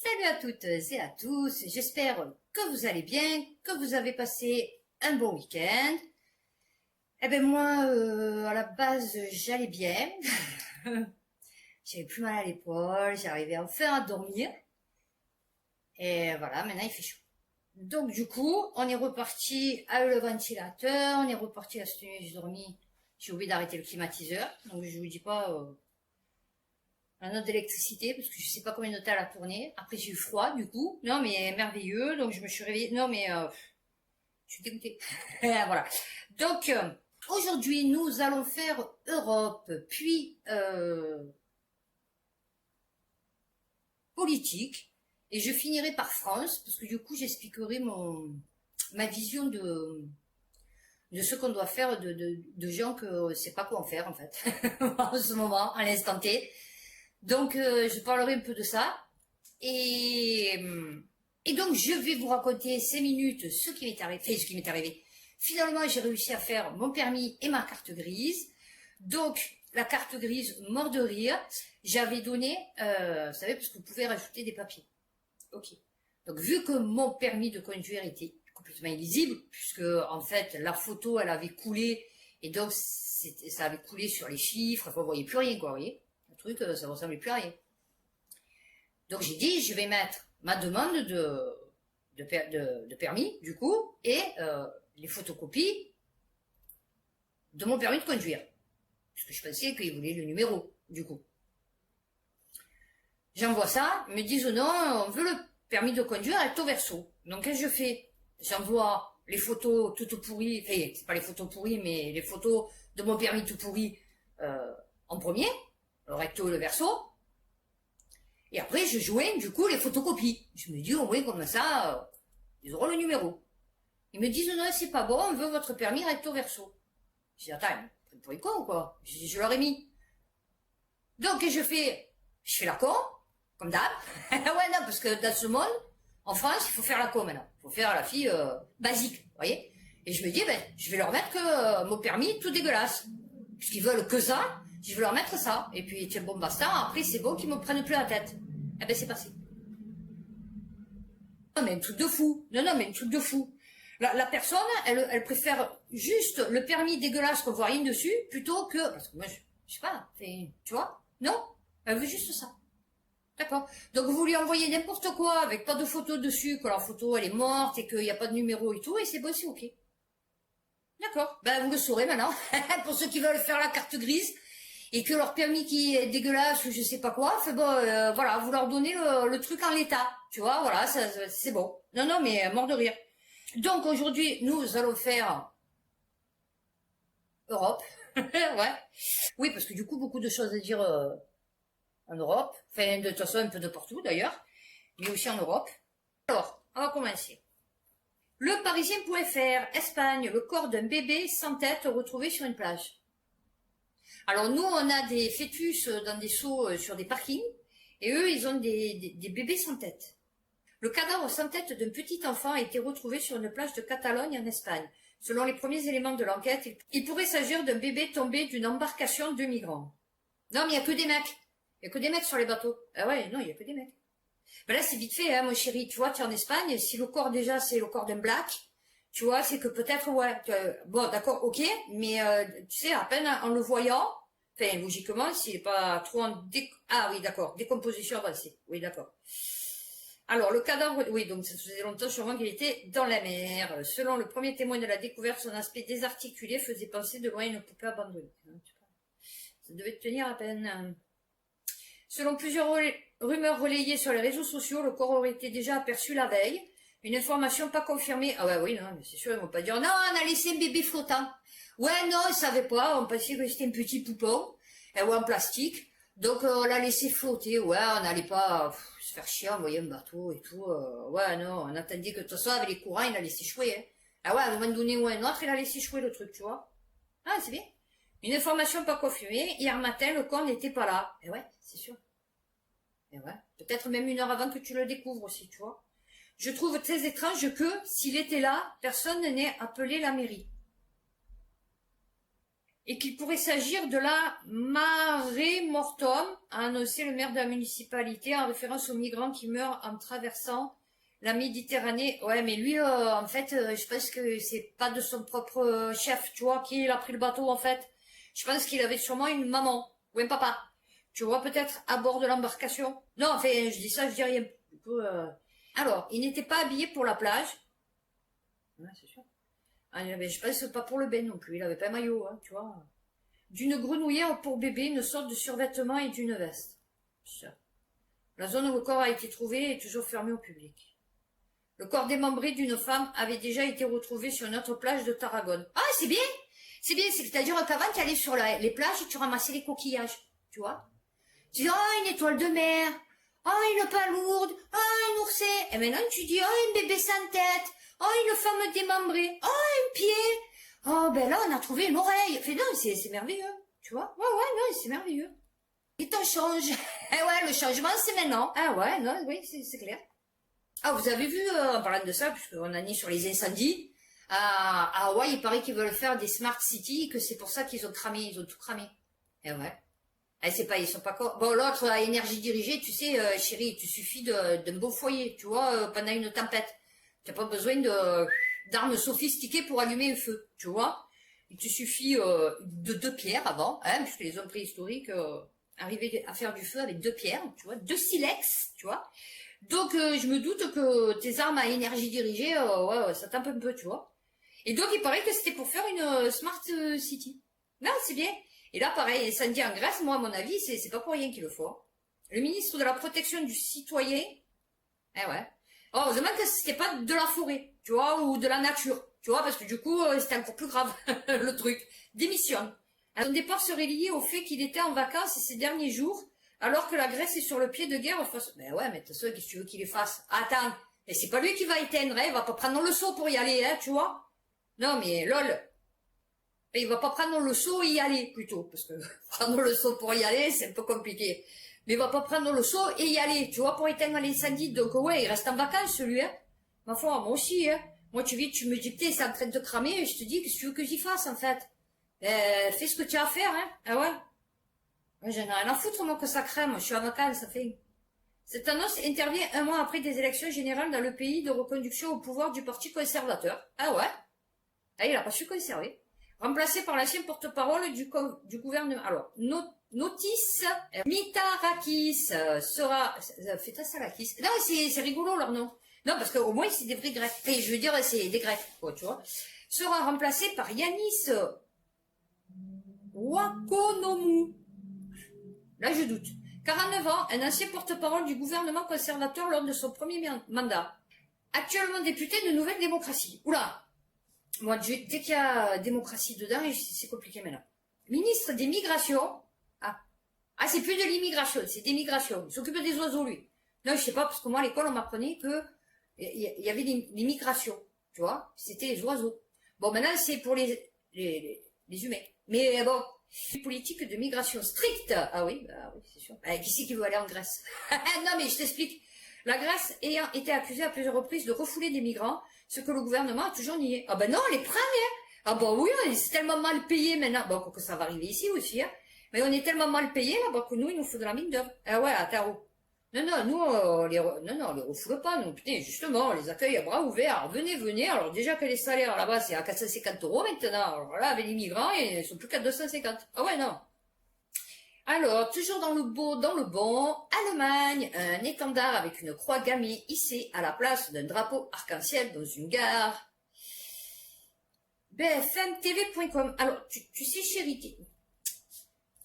Salut à toutes et à tous, j'espère que vous allez bien, que vous avez passé un bon week-end. Eh ben moi, à la base, j'allais bien. J'avais plus mal à l'épaule, j'arrivais enfin à dormir. Et voilà, maintenant il fait chaud. Donc du coup, on est reparti avec le ventilateur, on est reparti à cette nuit, j'ai dormi. J'ai oublié d'arrêter le climatiseur, donc je vous dis pas la note d'électricité, parce que je sais pas combien de temps elle a tourné. Après j'ai eu froid du coup, non mais merveilleux, donc je me suis réveillée, non mais je suis dégoûtée. Voilà. Donc aujourd'hui nous allons faire Europe, puis politique, et je finirai par France, parce que du coup j'expliquerai ma vision de ce qu'on doit faire de gens que c'est pas quoi en faire en fait en ce moment, à l'instant T. Donc je parlerai un peu de ça et donc je vais vous raconter 5 minutes ce qui m'est arrivé. Finalement j'ai réussi à faire mon permis et ma carte grise. Donc la carte grise, mort de rire, j'avais donné, vous savez, parce que vous pouvez rajouter des papiers. Ok. Donc vu que mon permis de conduire était complètement illisible, puisque en fait la photo elle avait coulé et donc ça avait coulé sur les chiffres, enfin, vous voyez plus rien quoi, vous voyez. Le truc, ça ne ressemblait plus à rien. Donc j'ai dit, je vais mettre ma demande de permis, du coup, et les photocopies de mon permis de conduire. Parce que je pensais qu'ils voulaient le numéro, du coup. J'envoie ça, ils me disent non, on veut le permis de conduire recto verso. Donc qu'est-ce que je fais? J'envoie les photos toutes pourries, enfin, c'est pas les photos pourries, mais les photos de mon permis tout pourri en premier, le recto et le verso. Et après, je joins du coup les photocopies. Je me dis au moins comme ça, ils auront le numéro. Ils me disent non, c'est pas bon, on veut votre permis recto verso. Je dis attends, pour les cons ou quoi? Je leur ai mis. Donc je fais la con, comme d'hab. Ouais non, parce que dans ce monde, en France, il faut faire la con maintenant. Il faut faire la fille basique, vous voyez. Et je me dis, ben, je vais leur mettre que mon permis tout dégueulasse. Puisqu'ils veulent que ça, je vais leur mettre ça. Et puis, tiens, bon, basta, après, c'est bon qu'ils me prennent plus la tête. Eh ben, c'est passé. Non, mais un truc de fou. Non, mais un truc de fou. La personne, elle préfère juste le permis dégueulasse qu'on voit rien dessus, plutôt que... Parce que moi, je sais pas, tu vois? Non, elle veut juste ça. D'accord. Donc, vous lui envoyez n'importe quoi avec pas de photo dessus, que la photo, elle est morte et qu'il n'y a pas de numéro et tout, et c'est bon, c'est ok. D'accord. Ben, vous le saurez maintenant. Pour ceux qui veulent faire la carte grise et que leur permis qui est dégueulasse ou je sais pas quoi, fait bon, voilà, vous leur donnez le truc en l'état. Tu vois, voilà, c'est bon. Non, mais mort de rire. Donc, aujourd'hui, nous allons faire Europe. Ouais. Oui, parce que du coup, beaucoup de choses à dire en Europe. Enfin, de toute façon, un peu de partout d'ailleurs. Mais aussi en Europe. Alors, on va commencer. Le Parisien.fr, Espagne, le corps d'un bébé sans tête retrouvé sur une plage. Alors nous, on a des fœtus dans des seaux sur des parkings, et eux, ils ont des bébés sans tête. Le cadavre sans tête d'un petit enfant a été retrouvé sur une plage de Catalogne en Espagne. Selon les premiers éléments de l'enquête, il pourrait s'agir d'un bébé tombé d'une embarcation de migrants. Non, mais il n'y a que des mecs. Il n'y a que des mecs sur les bateaux. Ah ouais, non, il n'y a que des mecs. Ben là, c'est vite fait, hein, mon chéri. Tu vois, tu es en Espagne, si le corps déjà, c'est le corps d'un black, tu vois, c'est que peut-être, ouais, bon, d'accord, ok, mais tu sais, à peine en le voyant, enfin, logiquement, s'il n'est pas trop ah oui, d'accord, décomposition avancée. Oui, d'accord. Alors, le cadavre, oui, donc ça faisait longtemps sûrement qu'il était dans la mer. Selon le premier témoin de la découverte, son aspect désarticulé faisait penser de loin à une poupée abandonnée. Ça devait tenir à peine. Selon plusieurs rumeurs relayées sur les réseaux sociaux, le corps aurait été déjà aperçu la veille. Une information pas confirmée. Ah ouais, oui, non, mais c'est sûr, ils vont pas dire, non, on a laissé un bébé flottant. Ouais, non, ils savaient pas, on pensait que c'était un petit poupon, ou en plastique. Donc, on l'a laissé flotter, ouais, on n'allait pas se faire chier, envoyer un bateau et tout. Ouais, non, on attendait que de toute façon, avec les courants, il a laissé échouer, hein. Ah ouais, à un moment donné ou un autre, il a laissé échouer le truc, tu vois. Ah, c'est bien. Une information pas confirmée, hier matin, le corps n'était pas là. Et ouais, c'est sûr. Et ouais, peut-être même une heure avant que tu le découvres aussi, tu vois. Je trouve très étrange que, s'il était là, personne n'ait appelé la mairie. Et qu'il pourrait s'agir de la marée mortum. a annoncé le maire de la municipalité en référence aux migrants qui meurent en traversant la Méditerranée. Ouais, mais lui, en fait, je pense que c'est pas de son propre chef, tu vois, qui a pris le bateau, en fait. Je pense qu'il avait sûrement une maman ou un papa. Tu vois, peut-être à bord de l'embarcation. Non, enfin, je dis ça, je dis rien. Du coup, alors, il n'était pas habillé pour la plage. Ouais, c'est sûr. Ah, mais je pense pas pour le bain non plus. Il avait pas un maillot, hein, tu vois. D'une grenouillère pour bébé, une sorte de survêtement et d'une veste. Ça. La zone où le corps a été trouvé est toujours fermée au public. Le corps démembré d'une femme avait déjà été retrouvé sur une autre plage de Tarragone. Ah, c'est bien! C'est bien, c'est-à-dire qu'avant, tu allais sur les plages et tu ramassais les coquillages, tu vois. Tu dis, oh, une étoile de mer, oh, une palourde, oh, un ourset. Et maintenant, tu dis, oh, un bébé sans tête, oh, une femme démembrée, oh, un pied. Oh, ben là, on a trouvé une oreille. Fait non, c'est merveilleux, tu vois. Ouais, non, c'est merveilleux. Et t'en changes. Eh ouais, le changement, c'est maintenant. Ah ouais, non, oui, c'est clair. Ah, vous avez vu, en parlant de ça, puisqu'on en est sur les incendies, à Hawaï, il paraît qu'ils veulent faire des smart cities, que c'est pour ça qu'ils ont cramé, ils ont tout cramé. Eh ouais. Eh, c'est pas, ils sont pas bon, l'autre, à énergie dirigée, tu sais, chérie, tu suffit d'un beau foyer, tu vois, pendant une tempête. Tu n'as pas besoin d'armes sophistiquées pour allumer un feu, tu vois. Il te suffit de 2 pierres avant, hein, puisque les hommes préhistoriques arrivaient à faire du feu avec 2 pierres, tu vois, 2 silex, tu vois. Donc, je me doute que tes armes à énergie dirigée, ouais, ça tape un peu, tu vois. Et donc, il paraît que c'était pour faire une smart city. Non, c'est bien. Et là, pareil, incendie en Grèce, moi, à mon avis, c'est pas pour rien qu'il le faut. Le ministre de la protection du citoyen, eh ouais. Oh, heureusement que c'était pas de la forêt, tu vois, ou de la nature, tu vois, parce que du coup, c'était encore plus grave, le truc. Démissionne. Son départ serait lié au fait qu'il était en vacances ces derniers jours, alors que la Grèce est sur le pied de guerre face... Ben ouais, mais t'as ça, qu'est-ce que tu veux qu'il les fasse? Attends, mais c'est pas lui qui va éteindre, hein, il va pas prendre le seau pour y aller, hein, tu vois. Non, mais lol. Et il va pas prendre le seau et y aller, plutôt, parce que prendre le seau pour y aller, c'est un peu compliqué. Mais il va pas prendre le seau et y aller, tu vois, pour éteindre l'incendie. Donc ouais, il reste en vacances, celui, hein. Ma foi, moi aussi, hein. Moi, tu me dis, putain, c'est en train de cramer, et je te dis, qu'est-ce que tu veux que j'y fasse, en fait? Fais ce que tu as à faire, hein. Ah ouais? Ouais, j'en ai rien à foutre, moi, que ça crame. Je suis en vacances, ça fait. Cette annonce intervient un mois après des élections générales dans le pays de reconduction au pouvoir du Parti conservateur. Ah ouais? Ah, il a pas su conserver. Remplacé par l'ancien porte-parole du gouvernement. Alors, Notis Mitarakis sera... Fetasalakis. Non, c'est rigolo leur nom. Non, parce qu'au moins, c'est des vrais Grecs. Enfin, je veux dire, c'est des Grecs, quoi, tu vois. Sera remplacé par Yanis Wakonomu. Là, je doute. 49 ans, un ancien porte-parole du gouvernement conservateur lors de son premier mandat. Actuellement député de Nouvelle Démocratie. Oula! Moi, dès qu'il y a démocratie dedans, c'est compliqué maintenant. Ministre des Migrations. Ah, c'est plus de l'immigration, c'est des migrations. Il s'occupe des oiseaux, lui. Non, je sais pas, parce que moi, à l'école, on m'apprenait que il y avait des migrations. Tu vois? C'était les oiseaux. Bon, maintenant, c'est pour les humains. Mais bon, politique de migration stricte. Ah oui, c'est sûr. Qui c'est qui veut aller en Grèce? Non, mais je t'explique. La Grèce ayant été accusée à plusieurs reprises de refouler des migrants, ce que le gouvernement a toujours nié. Ah ben non, on les prend, hein. Ah ben oui, on est tellement mal payé maintenant. Bon, que ça va arriver ici aussi, hein. Mais on est tellement mal payé là-bas que nous, il nous faut de la mine d'œuvre. Ah ouais, à Taro. Non, nous, on les refoule pas, nous. Putain, justement, on les accueille à bras ouverts. Venez. Alors déjà que les salaires là-bas, c'est à 450 € maintenant. Alors là, avec les migrants, ils sont plus qu'à 250. Ah ouais, non. Alors, toujours dans le bon, Allemagne, un étendard avec une croix gammée hissée à la place d'un drapeau arc-en-ciel dans une gare. BFMTV.com. Alors, tu sais, chérie,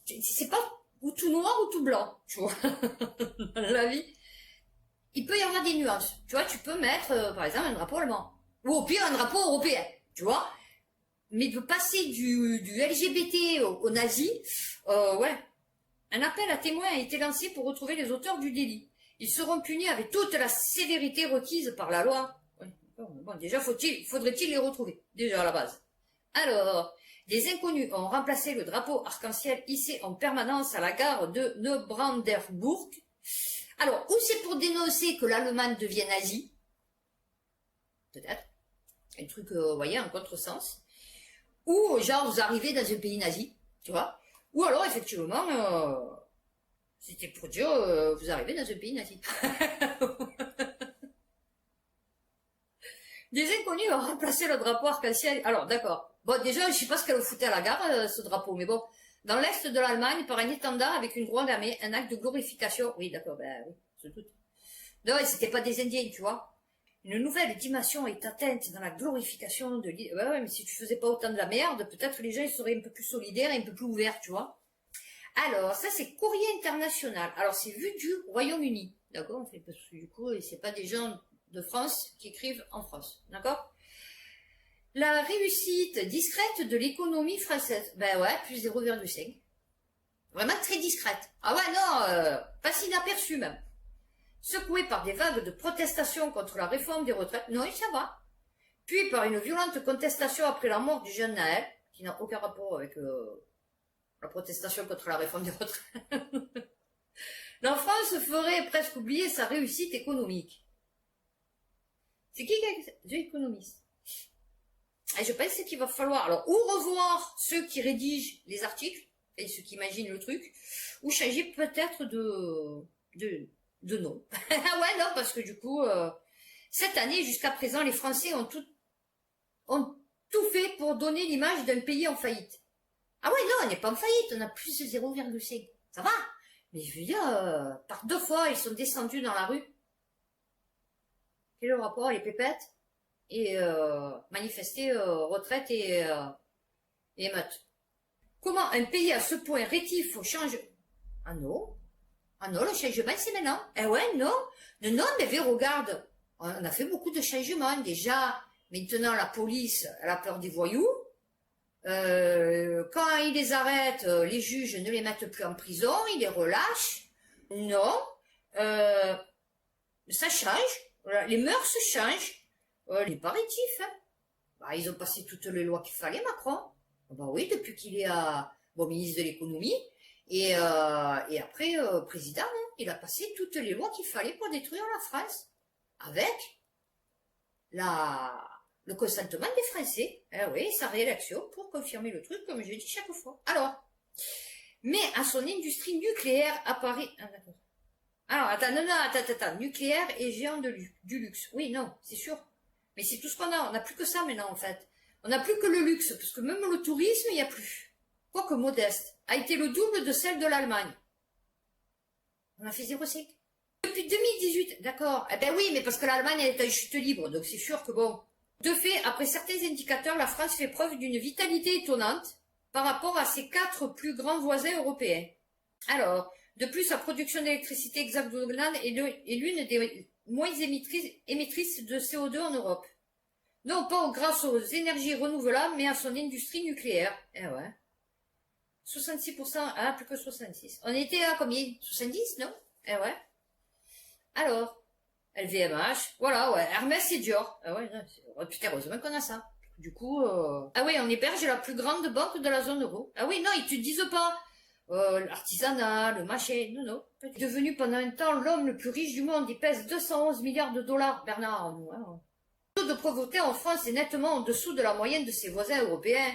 c'est pas ou tout noir ou tout blanc, tu vois, dans la vie. Il peut y avoir des nuances. Tu vois, tu peux mettre, par exemple, un drapeau allemand. Ou au pire, un drapeau européen, tu vois. Mais de passer du LGBT au nazi, ouais. Un appel à témoins a été lancé pour retrouver les auteurs du délit. Ils seront punis avec toute la sévérité requise par la loi. Ouais, bon, déjà, faudrait-il les retrouver, déjà à la base. Alors, des inconnus ont remplacé le drapeau arc-en-ciel hissé en permanence à la gare de Neubrandenburg. Alors, ou c'est pour dénoncer que l'Allemagne devient nazie, peut-être, un truc, vous voyez, en contresens, ou genre vous arrivez dans un pays nazi, tu vois, ou alors effectivement, C'était pour dire, vous arrivez dans un pays nazi. Des inconnus ont remplacé le drapeau arc-en-ciel. Alors, d'accord. Bon, déjà, je sais pas ce qu'elle foutait à la gare, ce drapeau, mais bon. Dans l'est de l'Allemagne, par un étendard avec une croix gammée, un acte de glorification. Oui, d'accord, ben oui, je doute. Non, et c'était pas des Indiens, tu vois. Une nouvelle dimension est atteinte dans la glorification de l'île. Ouais, mais si tu faisais pas autant de la merde, peut-être les gens ils seraient un peu plus solidaires et un peu plus ouverts, tu vois. Alors, ça c'est courrier international. Alors, c'est vu du Royaume-Uni. D'accord? Parce que du coup, c'est pas des gens de France qui écrivent en France. D'accord? La réussite discrète de l'économie française. Ben ouais, plus 0,5. Vraiment très discrète. Ah ouais, non, pas si inaperçu même. Secoué par des vagues de protestations contre la réforme des retraites. Non, ça va. Puis par une violente contestation après la mort du jeune Naël, qui n'a aucun rapport avec la protestation contre la réforme des retraites. La France ferait presque oublier sa réussite économique. C'est qui est économiste? Et je pense qu'il va falloir, alors, ou revoir ceux qui rédigent les articles, et ceux qui imaginent le truc, ou changer peut-être de nom. Ah ouais, non, parce que du coup, cette année, jusqu'à présent, les Français ont tout fait pour donner l'image d'un pays en faillite. Ah ouais, non, on n'est pas en faillite, on a plus de 0,5. Ça va. Mais je veux dire, par 2 fois, ils sont descendus dans la rue. Quel est le rapport, les pépettes? Et manifester retraite et émeute. Comment un pays à ce point rétif au changement? Ah non, le changement c'est maintenant. Eh ouais, non, non, mais regarde, on a fait beaucoup de changements déjà. Maintenant la police, elle a peur des voyous. Quand ils les arrêtent, les juges ne les mettent plus en prison, ils les relâchent. Non, ça change. Voilà, les mœurs changent. Les paratifs, hein. Bah, ils ont passé toutes les lois qu'il fallait, Macron. Bah oui, depuis qu'il est ministre de l'économie. Et après, président, hein, il a passé toutes les lois qu'il fallait pour détruire la France. Avec le consentement des Français. Eh oui, sa réélection pour confirmer le truc, comme je dis chaque fois. Alors, mais à son industrie nucléaire à Paris... Ah, d'accord. Alors, attends. Nucléaire et géant du luxe. Oui, non, c'est sûr. Mais c'est tout ce qu'on a. On n'a plus que ça maintenant, en fait. On n'a plus que le luxe, parce que même le tourisme, il n'y a plus. Quoique modeste, a été le double de celle de l'Allemagne. On a fait 0,5. Depuis 2018, d'accord. Eh ben oui, mais parce que l'Allemagne est en chute libre, donc c'est sûr que bon. De fait, après certains indicateurs, la France fait preuve d'une vitalité étonnante par rapport à ses 4 plus grands voisins européens. Alors, de plus, sa production d'électricité hexagonale est l'une des moins émettrices de CO2 en Europe. Non pas grâce aux énergies renouvelables, mais à son industrie nucléaire. Eh ouais. 66%, plus que 66. On était à combien? 70, non? Eh ouais. Alors, LVMH, voilà, ouais, Hermès et Dior. Ah ouais, putain, heureusement qu'on a ça. Du coup, ah oui, on héberge la plus grande banque de la zone euro. Ah oui, non, ils te disent pas l'artisanat, le machin, non. Devenu pendant un temps l'homme le plus riche du monde, il pèse 211 milliards de dollars, Bernard Arnault. Hein. Le taux de pauvreté en France est nettement en dessous de la moyenne de ses voisins européens.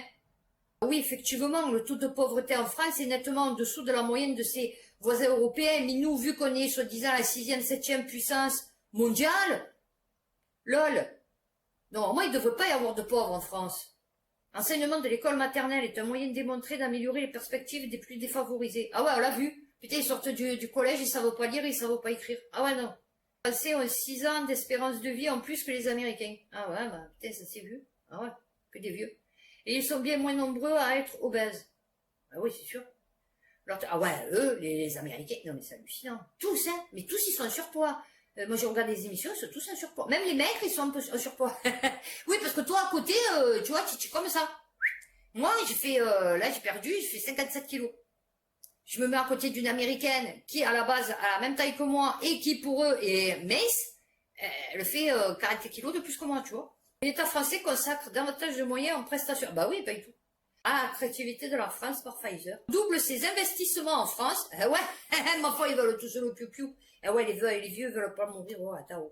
Oui, effectivement, le taux de pauvreté en France est nettement en dessous de la moyenne de ses voisins européens, mais nous, vu qu'on est soi-disant la 6e, 7e puissance mondiale, lol. Non, moi, il ne devrait pas y avoir de pauvres en France. L'enseignement de l'école maternelle est un moyen démontré d'améliorer les perspectives des plus défavorisés. Ah ouais, on l'a vu. Putain, ils sortent du collège, ils savent pas lire, ils savent pas écrire. Ah ouais, non. Les Français ont 6 ans d'espérance de vie en plus que les Américains. Ah ouais, bah, putain, ça s'est vu. Ah ouais, que des vieux. Et ils sont bien moins nombreux à être obèses. Ah oui, c'est sûr. Alors, ah ouais, eux, les Américains, non mais c'est hallucinant. Tous, hein, mais tous ils sont en surpoids. Moi je regarde les émissions, ils sont tous en surpoids. Même les mecs, ils sont un peu en surpoids. Oui, parce que toi à côté, tu vois, tu es comme ça. Moi, j'ai fait, là j'ai perdu, j'ai fait 57 kilos. Je me mets à côté d'une Américaine qui, à la base, a la même taille que moi et qui, pour eux, est mince. Elle fait 40 kilos de plus que moi, tu vois. L'État français consacre davantage de moyens en prestations. Bah oui, pas du tout. L'attractivité de la France par Pfizer. Double ses investissements en France. Ouais, ma foi, ils veulent tous le piou-piou. Ouais, les vieux veulent pas mourir. Oh, attends.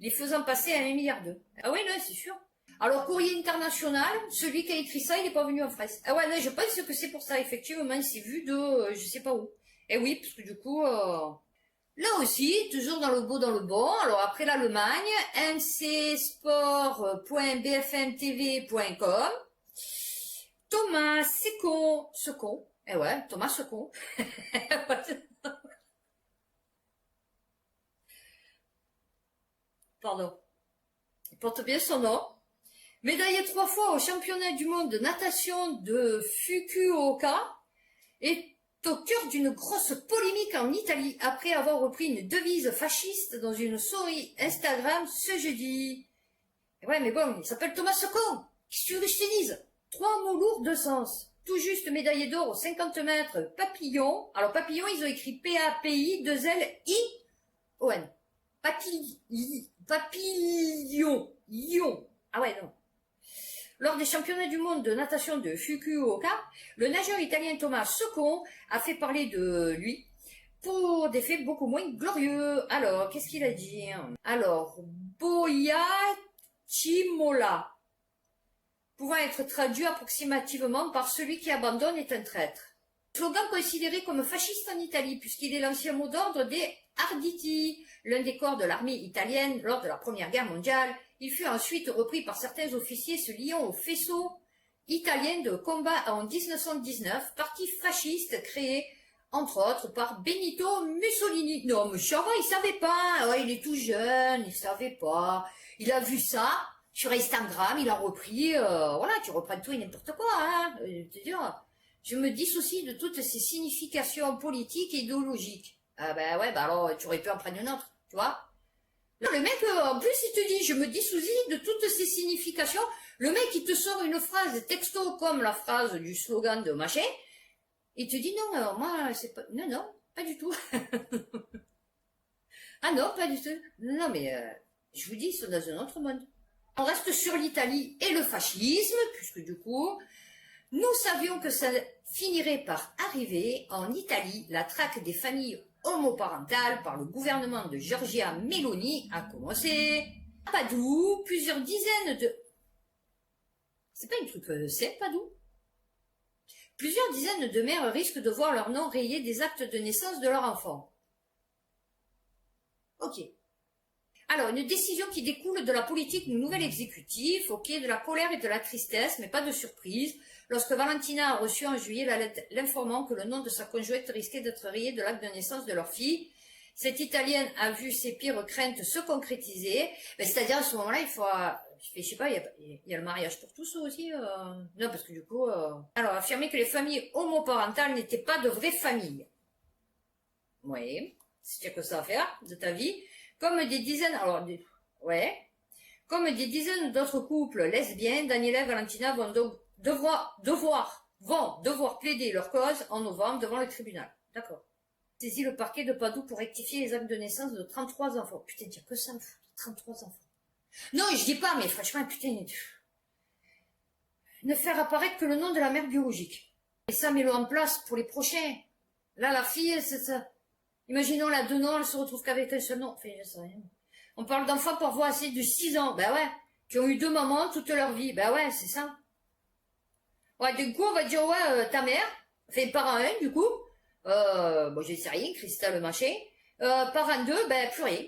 Les faisant passer à 1,2 milliard. Ah oui, non, c'est sûr. Alors, courrier international, celui qui a écrit ça, il n'est pas venu en France. Ah ouais, non, je pense que c'est pour ça, effectivement, c'est vu de je sais pas où. Et oui, parce que du coup, là aussi, toujours dans le beau, dans le bon. Alors après l'Allemagne, mcsport.bfmtv.com. Thomas Secon. Eh ouais, Thomas Secon. Pardon. Il porte bien son nom. Médaillé 3 fois au championnat du monde de natation de Fukuoka est au cœur d'une grosse polémique en Italie après avoir repris une devise fasciste dans une story Instagram ce jeudi. Ouais, mais bon, il s'appelle Thomas Secon. Qu'est-ce que tu veux que je te dise? 3 mots lourds de sens. Tout juste médaillé d'or aux 50 mètres papillon. Alors papillon, ils ont écrit P-A-P-I-2-L-I-O-N. Papillon. Ion. Ah ouais, non. Lors des championnats du monde de natation de Fukuoka, le nageur italien Thomas Secon a fait parler de lui pour des faits beaucoup moins glorieux. Alors, qu'est-ce qu'il a dit? Alors, Boia Cimola, pouvant être traduit approximativement par celui qui abandonne est un traître. Slogan considéré comme fasciste en Italie, puisqu'il est l'ancien mot d'ordre des Arditi, l'un des corps de l'armée italienne lors de la Première Guerre mondiale. Il fut ensuite repris par certains officiers se liant au faisceau italien de combat en 1919, parti fasciste créé, entre autres, par Benito Mussolini. Non, mais ça va, il savait pas. Ouais, il est tout jeune, il savait pas. Il a vu ça sur Instagram, il a repris. Voilà, tu reprends tout et n'importe quoi. Hein. Je me dissocie de toutes ces significations politiques et idéologiques. Ah ben ouais, bah alors tu aurais pu en prendre une autre, tu vois. Là, le mec, en plus, il te dit, je me dissocie de toutes ces significations. Le mec, il te sort une phrase texto comme la phrase du slogan de machin. Il te dit, non, moi, c'est pas... Non, non, pas du tout. Ah non, pas du tout. Non, mais je vous dis, ils sont dans un autre monde. On reste sur l'Italie et le fascisme, puisque du coup, nous savions que ça finirait par arriver en Italie. La traque des familles homoparentales par le gouvernement de Giorgia Meloni a commencé. À Padoue, plusieurs dizaines de... C'est pas un truc c'est Padoue? Plusieurs dizaines de mères risquent de voir leur nom rayé des actes de naissance de leur enfant. Ok. Alors, une décision qui découle de la politique du nouvel exécutif, ok, de la colère et de la tristesse, mais pas de surprise, lorsque Valentina a reçu en juillet la lettre l'informant que le nom de sa conjointe risquait d'être rayé de l'acte de naissance de leur fille. Cette Italienne a vu ses pires craintes se concrétiser, c'est-à-dire à ce moment-là, il faut... Je sais pas, il y a le mariage pour tous aussi. Non, parce que du coup... Alors, affirmer que les familles homoparentales n'étaient pas de vraies familles. Oui, c'est que ça à faire de ta vie. Comme des dizaines... ouais. Comme des dizaines d'autres couples lesbiens, Daniela et Valentina vont donc devoir plaider leur cause en novembre devant le tribunal. D'accord. Saisit le parquet de Padoue pour rectifier les actes de naissance de 33 enfants. Putain, il n'y a que ça, 33 enfants. Non, je dis pas, mais franchement, putain, ne faire apparaître que le nom de la mère biologique. Et ça, mets-le en place pour les prochains. Là, la fille, c'est ça. Imaginons la deux noms, elle se retrouve qu'avec un seul nom. Enfin, je sais rien. On parle d'enfants pour voir assez de 6 ans. Ben ouais. Qui ont eu 2 mamans toute leur vie. Ben ouais, c'est ça. Ouais, du coup, on va dire, ouais, ta mère, enfin, parent 1, du coup. Bon, je sais rien, Cristal machin. Parent 2, ben, plus rien.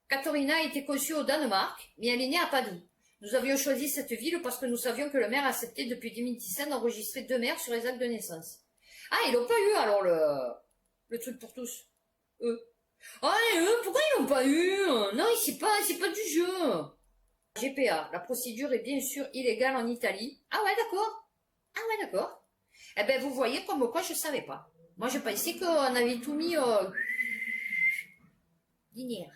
Katharina a été conçue au Danemark, mais elle est née à Padoue. Nous avions choisi cette ville parce que nous savions que le maire acceptait depuis 2017 d'enregistrer 2 mères sur les actes de naissance. Ah, ils n'ont pas eu alors le truc pour tous. Eux. Ah, et eux, pourquoi ils l'ont pas eu? Non, c'est pas du jeu. GPA, la procédure est bien sûr illégale en Italie. Ah ouais, d'accord. Ah ouais, d'accord. Eh ben, vous voyez comme quoi je savais pas. Moi, je pensais qu'on avait tout mis linéaire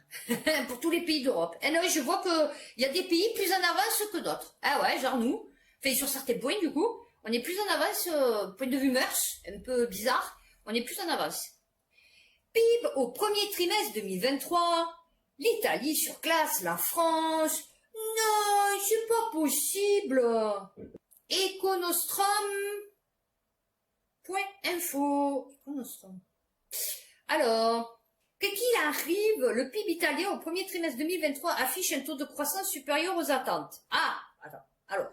pour tous les pays d'Europe. Et non, je vois qu'il y a des pays plus en avance que d'autres. Ah ouais, genre nous. Enfin, sur certains points, du coup, on est plus en avance, point de vue mœurs, un peu bizarre, on est plus en avance. PIB au premier trimestre 2023, l'Italie surclasse la France. Non, c'est pas possible. Econostrum.info. Econostrum. Alors, que qu'il arrive, le PIB italien au premier trimestre 2023 affiche un taux de croissance supérieur aux attentes. Ah, attends, alors.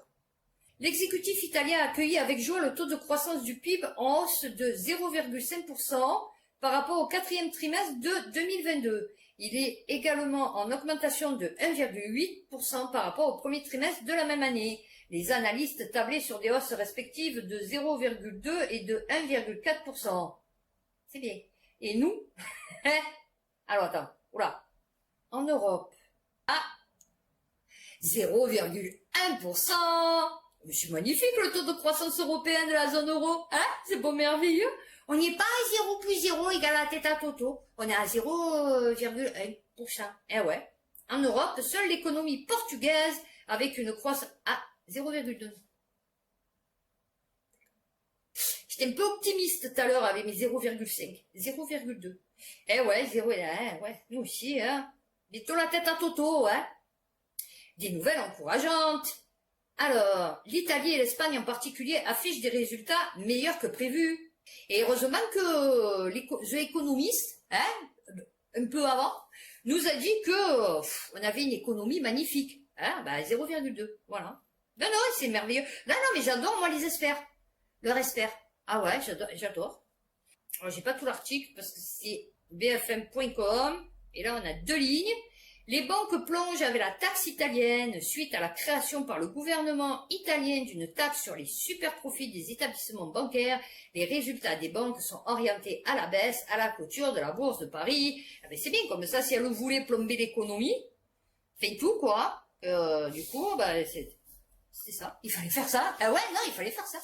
L'exécutif italien a accueilli avec joie le taux de croissance du PIB en hausse de 0,5% par rapport au quatrième trimestre de 2022. Il est également en augmentation de 1,8% par rapport au premier trimestre de la même année. Les analystes tablaient sur des hausses respectives de 0,2 et de 1,4%. C'est bien. Et nous? Alors attends, oula. En Europe, à 0,1%. Mais c'est magnifique le taux de croissance européen de la zone euro. Hein? C'est pas merveilleux? On n'est pas à 0 plus 0 égale à tête à toto. On est à 0,1%. Eh ouais. En Europe, seule l'économie portugaise avec une croissance à 0,2. J'étais un peu optimiste tout à l'heure avec mes 0,5. 0,2. Eh ouais, 0, ouais. Nous aussi, hein. Bientôt la tête à toto, hein. Des nouvelles encourageantes. Alors, l'Italie et l'Espagne en particulier affichent des résultats meilleurs que prévus. Et heureusement que The Economist, hein, un peu avant, nous a dit que on avait une économie magnifique. Hein, 0,2, voilà. Non, c'est merveilleux. Non, mais j'adore, moi, les experts. Leurs experts. Ah ouais, j'adore. Alors, j'ai pas tout l'article parce que c'est bfm.com. Et là, on a 2 lignes. Les banques plongent avec la taxe italienne suite à la création par le gouvernement italien d'une taxe sur les super-profits des établissements bancaires. Les résultats des banques sont orientés à la baisse à la clôture de la bourse de Paris. Ah ben c'est bien, comme ça, si elle voulait plomber l'économie, fait tout, quoi. Du coup, c'est ça. Il fallait faire ça. Ah ouais, non, il fallait faire ça.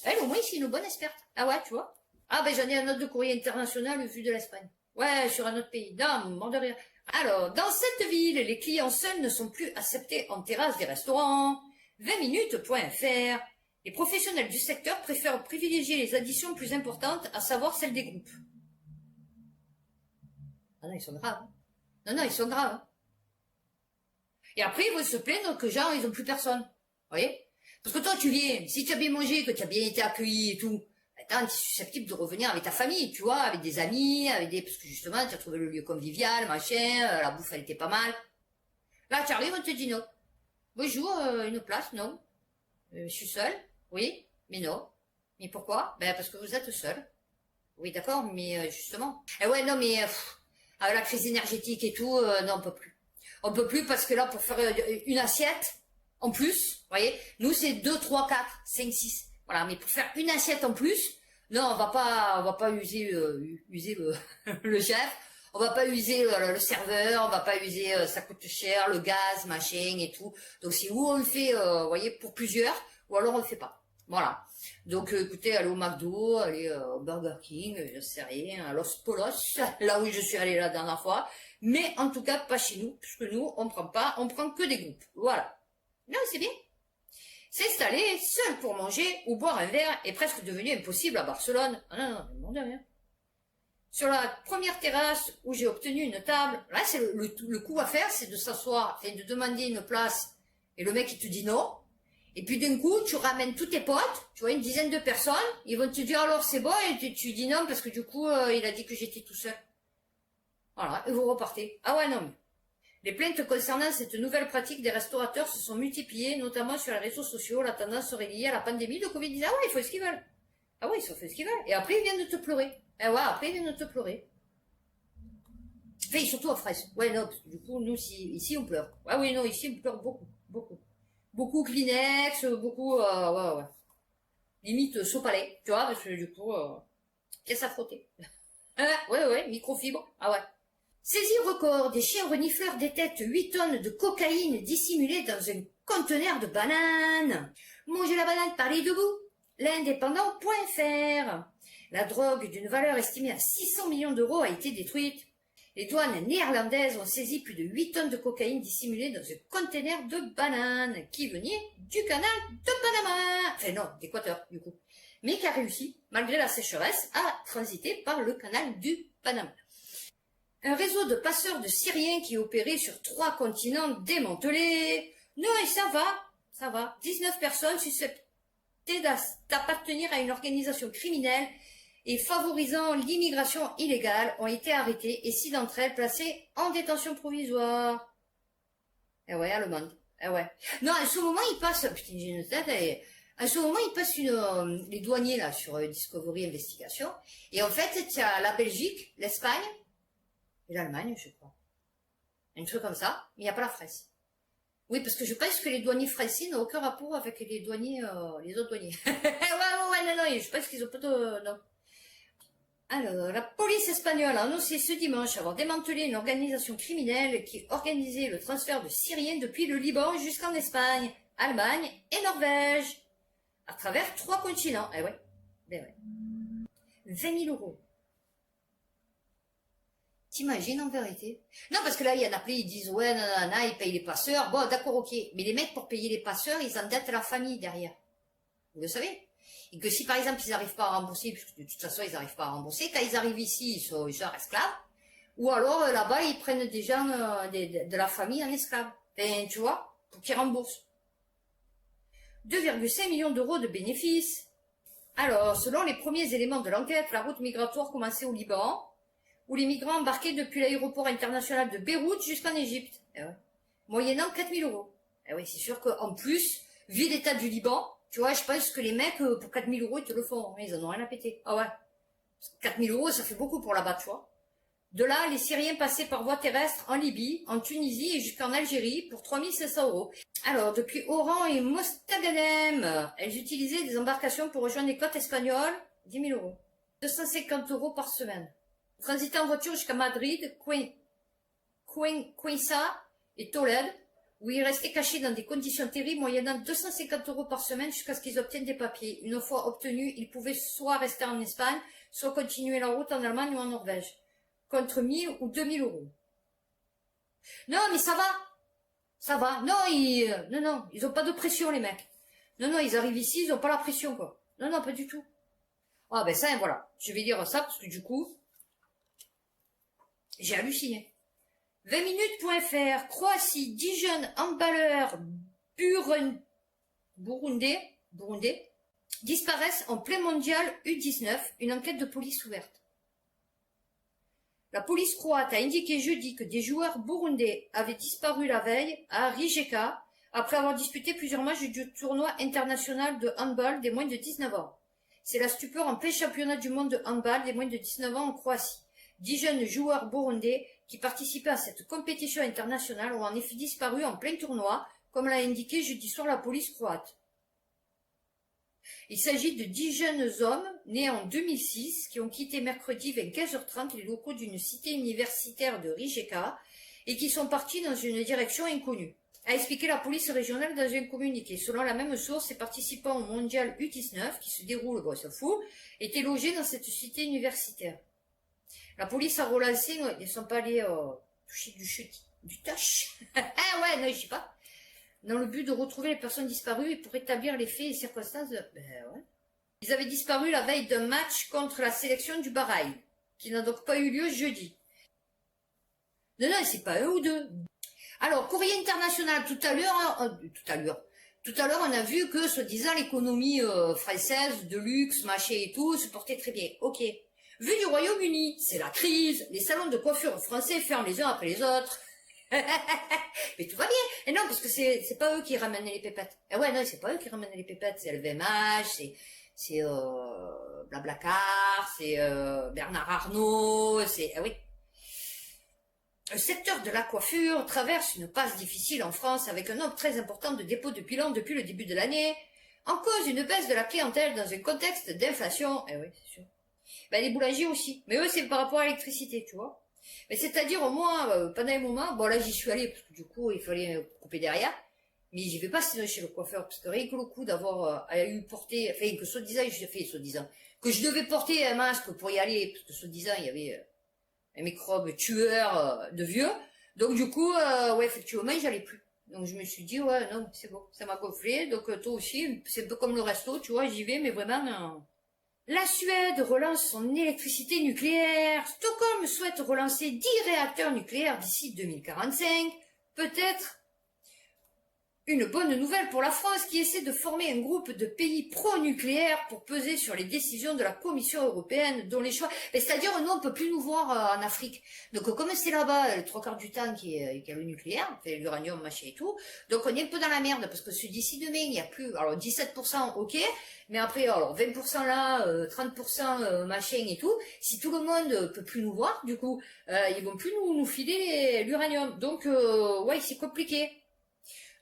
Elle, au moins, c'est une bonne experte. Ah ouais, tu vois. Ah ben, j'en ai un autre de courrier international vu de l'Espagne. Ouais, sur un autre pays. Non, mort de rire. Alors, dans cette ville, les clients seuls ne sont plus acceptés en terrasse des restaurants. 20minutes.fr. Les professionnels du secteur préfèrent privilégier les additions plus importantes, à savoir celles des groupes. Ah non, ils sont graves. Non, ils sont graves. Et après, ils vont se plaindre que genre, ils ont plus personne. Vous voyez? Parce que toi, tu viens, si tu as bien mangé, que tu as bien été accueilli et tout, tu es susceptible de revenir avec ta famille, tu vois, avec des amis, parce que justement, tu as trouvé le lieu convivial, machin, la bouffe, elle était pas mal. Là, tu arrives, on te dit non. Bonjour, une place, non. Je suis seule, oui, mais non. Mais pourquoi? Parce que vous êtes seul. Oui, d'accord, mais justement. Eh ouais, non, mais avec la crise énergétique et tout, non, on peut plus. On peut plus parce que là, pour faire une assiette, en plus, vous voyez, nous c'est 2, 3, 4, 5, 6. Voilà, mais pour faire une assiette en plus, non, on va pas user le chef, on va pas user le serveur, on va pas user, ça coûte cher, le gaz, machin et tout. Donc c'est où on le fait, vous voyez, pour plusieurs, ou alors on le fait pas. Voilà. Donc écoutez, allez au McDo, allez au Burger King, je sais rien, à Los Polos, là où je suis allée la dernière fois. Mais en tout cas, pas chez nous, puisque nous, on prend que des groupes. Voilà. Non, c'est bien. S'installer seul pour manger ou boire un verre est presque devenu impossible à Barcelone. Ah non, ne demandez rien. Sur la première terrasse où j'ai obtenu une table, là, c'est le coup à faire, c'est de s'asseoir et de demander une place. Et le mec, il te dit non. Et puis d'un coup, tu ramènes tous tes potes, tu vois, une dizaine de personnes, ils vont te dire alors c'est bon, et tu dis non parce que du coup, il a dit que j'étais tout seul. Voilà, et vous repartez. Ah ouais, non, mais... Les plaintes concernant cette nouvelle pratique des restaurateurs se sont multipliées, notamment sur les réseaux sociaux. La tendance serait liée à la pandémie de Covid-19. Ah ouais, ils font ce qu'ils veulent. Ah ouais, ils font ce qu'ils veulent. Et après, ils viennent de te pleurer. Ah ouais, après, ils viennent de te pleurer. Enfin, surtout en France. Ouais, non, parce que du coup, nous, ici, on pleure. Ah oui, non, ici, on pleure beaucoup. Beaucoup Kleenex, beaucoup, ouais. Limite, sopalais, tu vois, parce que du coup, pièce à frotter. Ouais, microfibre. Ah ouais. Saisie record, des chiens renifleurs détectent 8 tonnes de cocaïne dissimulée dans un conteneur de bananes. Mangez la banane, parlez debout. L'indépendant.fr. La drogue d'une valeur estimée à 600 millions d'euros a été détruite. Les douanes néerlandaises ont saisi plus de 8 tonnes de cocaïne dissimulée dans un conteneur de bananes qui venait du canal de Panama. Enfin non, d'Équateur du coup. Mais qui a réussi, malgré la sécheresse, à transiter par le canal du Panama. Un réseau de passeurs de Syriens qui opérait sur 3 continents démantelé. Non, et ça va. 19 personnes susceptées d'appartenir à une organisation criminelle et favorisant l'immigration illégale ont été arrêtées et 6 d'entre elles placées en détention provisoire. Eh ouais, allemande. Eh ouais. Non, à ce moment, il passe, putain, j'ai une tête, À ce moment, ils passent les douaniers là sur Discovery Investigation. Et en fait, tu as la Belgique, l'Espagne et l'Allemagne, je crois. Un truc comme ça, mais il n'y a pas la France. Oui, parce que je pense que les douaniers français n'ont aucun rapport avec les douaniers, les autres douaniers. Non, je pense qu'ils ont pas de... Non. Alors, la police espagnole a annoncé ce dimanche avoir démantelé une organisation criminelle qui organisait le transfert de Syriens depuis le Liban jusqu'en Espagne, Allemagne et Norvège, à travers 3 continents. Eh ouais, ben ouais. 20 000 euros. T'imagines en vérité? Non, parce que là, il y en a plein, ils disent, ouais, nanana, ils payent les passeurs. Bon, d'accord, ok. Mais les mecs, pour payer les passeurs, ils endettent la famille derrière. Vous le savez? Et que si, par exemple, ils n'arrivent pas à rembourser, puisque de toute façon, ils n'arrivent pas à rembourser, quand ils arrivent ici, ils sont esclaves. Ou alors, là-bas, ils prennent des gens de la famille en esclaves. Enfin, tu vois, pour qu'ils remboursent. 2,5 millions d'euros de bénéfices. Alors, selon les premiers éléments de l'enquête, la route migratoire commençait au Liban, où les migrants embarquaient depuis l'aéroport international de Beyrouth jusqu'en Égypte. Eh ouais. Moyennant 4 000 euros. Eh oui, c'est sûr qu'en plus, vu l'état du Liban, tu vois, je pense que les mecs, pour 4 000 euros, ils te le font. Ils en ont rien à péter. Ah ouais. 4 000 euros, ça fait beaucoup pour là-bas, tu vois. De là, les Syriens passaient par voie terrestre en Libye, en Tunisie et jusqu'en Algérie pour 3 500 euros. Alors, depuis Oran et Mostaganem, elles utilisaient des embarcations pour rejoindre les côtes espagnoles, 10 000 euros. 250 euros par semaine. Transiter en voiture jusqu'à Madrid, Cuenca et Tolède, où ils restaient cachés dans des conditions terribles, moyennant 250 euros par semaine jusqu'à ce qu'ils obtiennent des papiers. Une fois obtenus, ils pouvaient soit rester en Espagne, soit continuer la route en Allemagne ou en Norvège, contre 1 000 ou 2 000 euros. Non, mais ça va. Ça va. Non, ils ont pas de pression, les mecs. Non, ils arrivent ici, ils ont pas la pression, quoi. Non, pas du tout. Ah, ben ça, voilà. Je vais dire ça, parce que du coup, j'ai halluciné. 20minutes.fr, Croatie, 10 jeunes handballeurs burundais disparaissent en plein mondial U19, une enquête de police ouverte. La police croate a indiqué jeudi que des joueurs burundais avaient disparu la veille à Rijeka après avoir disputé plusieurs matchs du tournoi international de handball des moins de 19 ans. C'est la stupeur en plein championnat du monde de handball des moins de 19 ans en Croatie. 10 jeunes joueurs burundais qui participaient à cette compétition internationale ont en effet disparu en plein tournoi, comme l'a indiqué jeudi soir la police croate. Il s'agit de 10 jeunes hommes nés en 2006 qui ont quitté mercredi vers 15h30 les locaux d'une cité universitaire de Rijeka et qui sont partis dans une direction inconnue, a expliqué la police régionale dans un communiqué. Selon la même source, ces participants au mondial U19 qui se déroule, bon, ça fout, étaient logés dans cette cité universitaire. La police a relancé, ils ne sont pas allés toucher du touch. Ah ouais, non, je sais pas. Dans le but de retrouver les personnes disparues et pour établir les faits et circonstances de... Ben ouais. Ils avaient disparu la veille d'un match contre la sélection du Bahreïn, qui n'a donc pas eu lieu jeudi. Non, c'est pas eux ou deux. Alors, Courrier International, tout à l'heure, on a vu que, soi-disant, l'économie française, de luxe, machin et tout, se portait très bien. Ok. Vu du Royaume-Uni, c'est la crise, les salons de coiffure français ferment les uns après les autres. Mais tout va bien. Et non, parce que c'est pas eux qui ramènent les pépettes. Eh ouais, non, c'est pas eux qui ramènent les pépettes, c'est LVMH, c'est Blablacar, c'est Bernard Arnault, c'est... Ah oui. Le secteur de la coiffure traverse une passe difficile en France avec un nombre très important de dépôts de bilan depuis le début de l'année. En cause, une baisse de la clientèle dans un contexte d'inflation. Eh oui, c'est sûr. Ben, les boulangers aussi. Mais eux, c'est par rapport à l'électricité, tu vois. Mais c'est-à-dire, moi, pendant un moment, bon là, j'y suis allée, parce que du coup, il fallait couper derrière. Mais j'y vais pas sinon chez le coiffeur, parce que rien que le coup d'avoir eu porté, enfin, que soi-disant, que je devais porter un masque pour y aller, parce que soi-disant, il y avait un microbe tueur de vieux. Donc, du coup, ouais, effectivement, j'y allais plus. Donc, je me suis dit, ouais, non, c'est bon, ça m'a gonflé. Donc, toi aussi, c'est un peu comme le resto, tu vois, j'y vais, mais vraiment... La Suède relance son électricité nucléaire. Stockholm souhaite relancer 10 réacteurs nucléaires d'ici 2045. Peut-être Une bonne nouvelle pour la France qui essaie de former un groupe de pays pro-nucléaires pour peser sur les décisions de la Commission européenne dont les choix... C'est-à-dire, nous, on peut plus nous voir en Afrique. Donc, comme c'est là-bas, les 3/4 du temps qui est le nucléaire, l'uranium, machin et tout, donc on est un peu dans la merde parce que d'ici demain, il n'y a plus... Alors, 17%, ok, mais après, alors 20% là, 30% machin et tout, si tout le monde peut plus nous voir, du coup, ils vont plus nous filer l'uranium. Donc, ouais, c'est compliqué.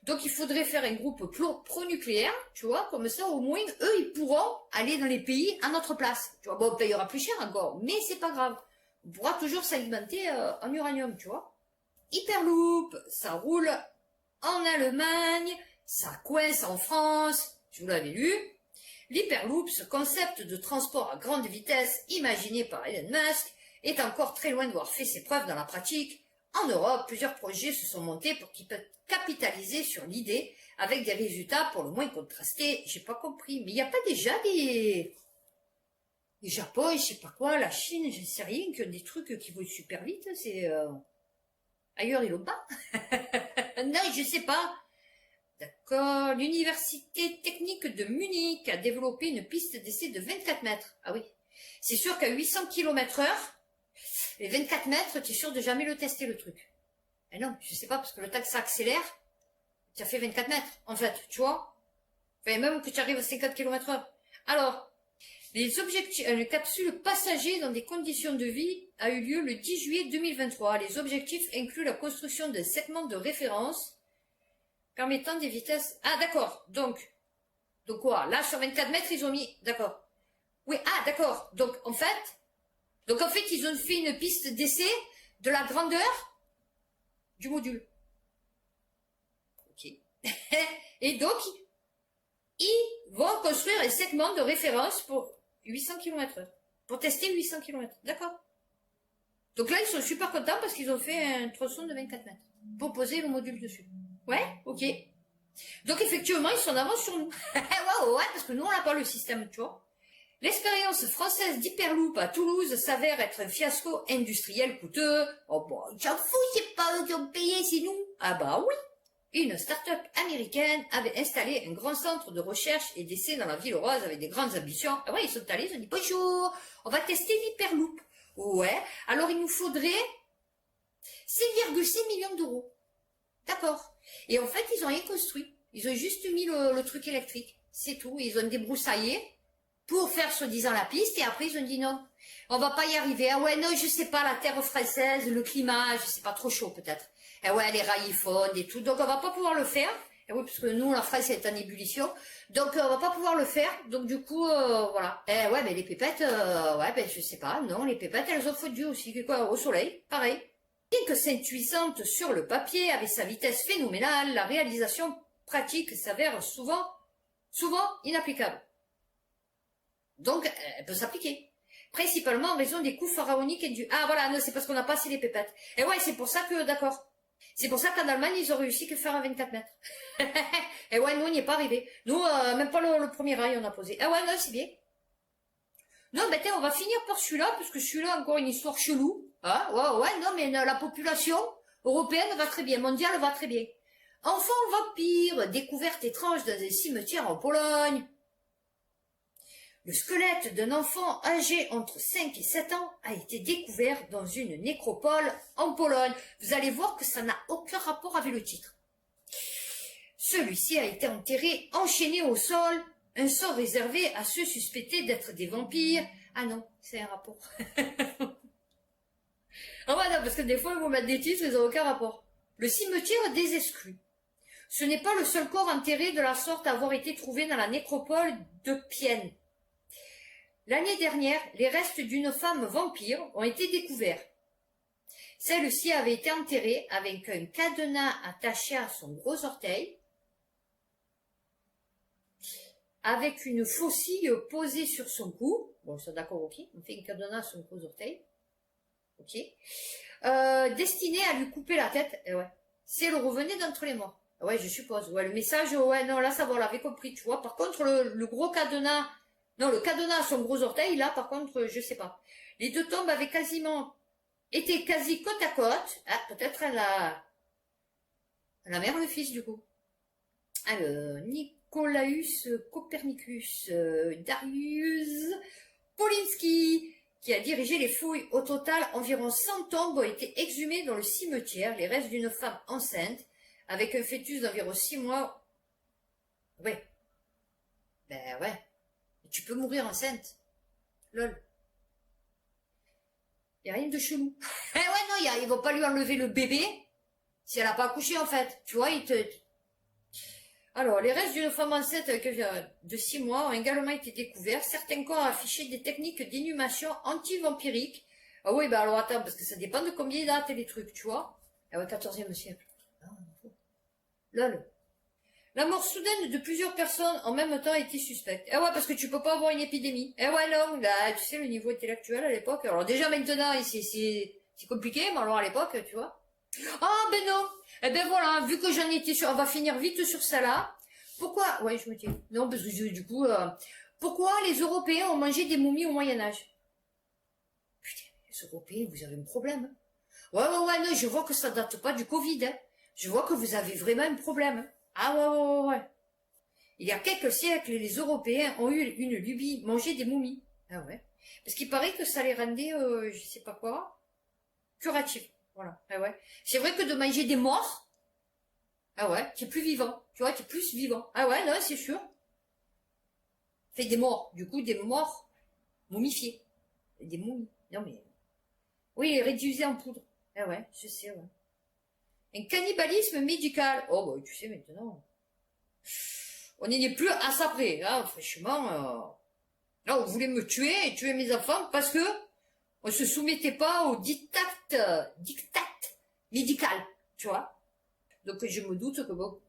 Donc il faudrait faire un groupe pro-nucléaire, tu vois, comme ça au moins eux ils pourront aller dans les pays à notre place. Tu vois, bon on payera plus cher encore, mais c'est pas grave. On pourra toujours s'alimenter en uranium, tu vois. Hyperloop, ça roule en Allemagne, ça coince en France, je vous l'avais lu. L'Hyperloop, ce concept de transport à grande vitesse imaginé par Elon Musk, est encore très loin d'avoir fait ses preuves dans la pratique. En Europe, plusieurs projets se sont montés pour qu'ils peuvent capitaliser sur l'idée avec des résultats pour le moins contrastés. J'ai pas compris, mais il n'y a pas déjà des Japon, je sais pas quoi, la Chine, je sais rien, que des trucs qui vont super vite, c'est ailleurs ils l'ont pas. Non, je sais pas. D'accord, l'université technique de Munich a développé une piste d'essai de 24 mètres. Ah oui, c'est sûr qu'à 800 km/h, les 24 mètres, tu es sûr de jamais le tester, le truc. Eh non, je sais pas, parce que le temps que ça accélère, ça fait 24 mètres, en fait, tu vois. Enfin, même que tu arrives à 50 km/h. Alors, une capsule passager dans des conditions de vie a eu lieu le 10 juillet 2023. Les objectifs incluent la construction d'un segment de référence permettant des vitesses... Ah, d'accord, donc quoi? Là, sur 24 mètres, ils ont mis... D'accord. Oui, ah, d'accord. Donc, en fait, ils ont fait une piste d'essai de la grandeur du module. Ok. Et donc, ils vont construire un segment de référence pour 800 km/h. Pour tester 800 km. D'accord. Donc là, ils sont super contents parce qu'ils ont fait un tronçon de 24 mètres. Pour poser le module dessus. Ouais, ok. Donc effectivement, ils sont en avance sur nous. Ouais, parce que nous, on n'a pas le système, tu vois. L'expérience française d'Hyperloop à Toulouse s'avère être un fiasco industriel coûteux. Oh bon, j'en fous, c'est pas eux qui ont payé, c'est nous. Ah bah oui. Une start-up américaine avait installé un grand centre de recherche et d'essai dans la ville rose avec des grandes ambitions. Ah ouais, ils sont allés, ils ont dit bonjour, on va tester l'Hyperloop. Ouais, alors il nous faudrait 6,6 millions d'euros. D'accord. Et en fait, ils ont rien construit. Ils ont juste mis le truc électrique. C'est tout. Ils ont débroussaillé pour faire soi-disant la piste et après ils ont dit non. On va pas y arriver. Ah ouais, non, je sais pas, la terre française, le climat, je sais pas, trop chaud peut-être. Ah ouais, les rails fondent et tout. Donc on va pas pouvoir le faire. Et oui, parce que nous, la France est en ébullition. Donc on va pas pouvoir le faire. Donc du coup, voilà. Eh ouais, mais les pépettes, ouais, ben je sais pas. Non, les pépettes, elles ont fondu aussi. Quoi, au soleil, pareil. Bien que séduisante sur le papier, avec sa vitesse phénoménale, la réalisation pratique s'avère souvent inapplicable. Donc, elle peut s'appliquer. Principalement en raison des coûts pharaoniques et du... Ah voilà, non, c'est parce qu'on n'a pas assez les pépettes. Et ouais, c'est pour ça que, d'accord. C'est pour ça qu'en Allemagne, ils ont réussi que faire à 24 mètres. Et ouais, nous, on n'y est pas arrivé. Nous, même pas le premier rail, on a posé. Ah ouais, non, c'est bien. Non, ben tiens, on va finir par celui-là, parce que celui-là, encore une histoire chelou. Ah, ouais, non, mais la population européenne va très bien, mondiale va très bien. Enfant vampire, découverte étrange dans un cimetière en Pologne. Le squelette d'un enfant âgé entre 5 et 7 ans a été découvert dans une nécropole en Pologne. Vous allez voir que ça n'a aucun rapport avec le titre. Celui-ci a été enterré, enchaîné au sol, un sort réservé à ceux suspectés d'être des vampires. Ah non, c'est un rapport. Ah ouais, non, parce que des fois, ils vont mettre des titres, ils n'ont aucun rapport. Le cimetière des exclus. Ce n'est pas le seul corps enterré de la sorte à avoir été trouvé dans la nécropole de Pienne. L'année dernière, les restes d'une femme vampire ont été découverts. Celle-ci avait été enterrée avec un cadenas attaché à son gros orteil, avec une faucille posée sur son cou. Bon, ça d'accord, ok. On fait un cadenas à son gros orteil. Ok. Destiné à lui couper la tête. Et ouais. Si elle revenait d'entre les morts. Ouais, je suppose. Ouais, le message, ouais, non, là, ça va, on l'avait compris, tu vois. Par contre, le gros cadenas, non, le cadenas à son gros orteil, là, par contre, je sais pas. Les deux tombes avaient été quasi côte à côte. Ah, peut-être la mère, le fils, du coup. Alors, Nicolaus Copernicus Darius Polinsky, qui a dirigé les fouilles. Au total, environ 100 tombes ont été exhumées dans le cimetière, les restes d'une femme enceinte, avec un fœtus d'environ 6 mois. Ouais. Ben ouais. Tu peux mourir enceinte. Lol. Y a rien de chelou. Eh ouais, non, ils vont pas lui enlever le bébé si elle a pas accouché, en fait. Tu vois, Alors, les restes d'une femme enceinte de 6 mois ont également été découverts. Certains corps affichaient des techniques d'inhumation anti-vampiriques. Ah oui, ben alors attends, parce que ça dépend de combien datent les trucs, tu vois. Ah ouais, 14e siècle. Lol. La mort soudaine de plusieurs personnes en même temps a été suspecte. Eh ouais, parce que tu peux pas avoir une épidémie. Eh ouais, non, là, tu sais, le niveau intellectuel à l'époque. Alors déjà maintenant, c'est compliqué, mais alors à l'époque, tu vois. Ah ben non. Eh ben voilà, vu que j'en étais sur, on va finir vite sur ça là. Pourquoi? Ouais, je me dis. Non, parce que du coup, pourquoi les Européens ont mangé des momies au Moyen Âge? Putain, les Européens, vous avez un problème. Ouais, non, je vois que ça date pas du Covid. Hein. Je vois que vous avez vraiment un problème. Ah ouais. Il y a quelques siècles, les Européens ont eu une lubie, manger des momies. Ah ouais. Parce qu'il paraît que ça les rendait, je sais pas quoi, curatifs. Voilà. Ah ouais. C'est vrai que de manger des morts, ah ouais, tu es plus vivant. Tu vois, tu es plus vivant. Ah ouais, non, c'est sûr. Fait des morts. Du coup, des morts momifiés. Des momies. Non mais... Oui, réduisés en poudre. Ah ouais, je sais, ouais. Un cannibalisme médical. Oh bah tu sais maintenant. On n'y est plus à ça près. Hein, franchement, là, on voulait me tuer et tuer mes enfants parce que on se soumettait pas au diktat médical, tu vois. Donc je me doute que bon,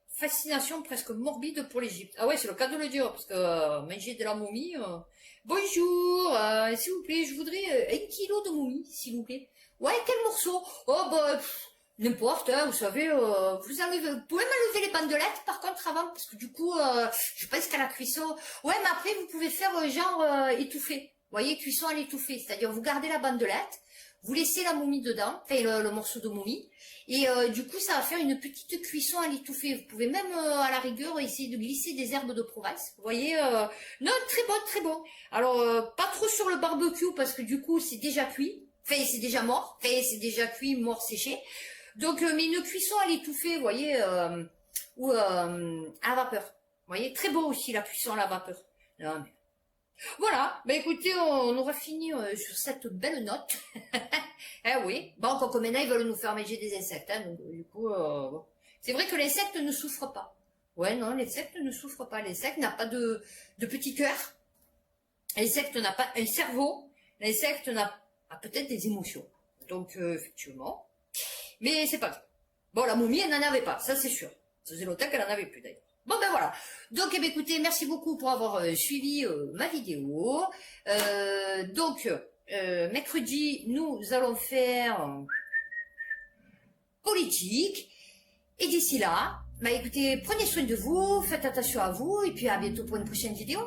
fascination presque morbide pour l'Égypte. Ah ouais, c'est le cas de le dire, parce que manger de la momie... Bonjour, s'il vous plaît, je voudrais 1 kilo de momie, s'il vous plaît. Ouais, quel morceau? Oh bah, n'importe, hein, vous savez, vous pouvez m'enlever les bandelettes par contre avant, parce que du coup, je pense qu'à la cuisson... Ouais, mais après, vous pouvez faire genre étouffé. Vous voyez, cuisson à l'étouffé, c'est-à-dire vous gardez la bandelette, vous laissez la momie dedans, enfin le morceau de momie, et du coup, ça va faire une petite cuisson à l'étouffée. Vous pouvez même, à la rigueur, essayer de glisser des herbes de Provence. Vous voyez, non, très bon, très bon. Alors, pas trop sur le barbecue, parce que du coup, c'est déjà cuit. Enfin, c'est déjà mort. Enfin, c'est déjà cuit, mort, séché. Donc, mais une cuisson à l'étouffée, vous voyez, ou à la vapeur. Vous voyez, très beau aussi, la cuisson à la vapeur. Non, mais... Voilà, bah écoutez, on aura fini sur cette belle note. Eh oui, bon, encore que maintenant ils veulent nous faire manger des insectes, hein, donc du coup, bon. C'est vrai que l'insecte ne souffre pas. Ouais, non, l'insecte ne souffre pas. L'insecte n'a pas de petit cœur. L'insecte n'a pas un cerveau. L'insecte a peut-être des émotions. Donc, effectivement. Mais c'est pas grave. Bon, la momie, elle n'en avait pas, ça c'est sûr. Ça faisait longtemps qu'elle n'en avait plus d'ailleurs. Bon ben voilà. Donc eh ben, écoutez, merci beaucoup pour avoir suivi ma vidéo. Donc mercredi, nous allons faire politique. Et d'ici là, bah écoutez, prenez soin de vous, faites attention à vous, et puis à bientôt pour une prochaine vidéo.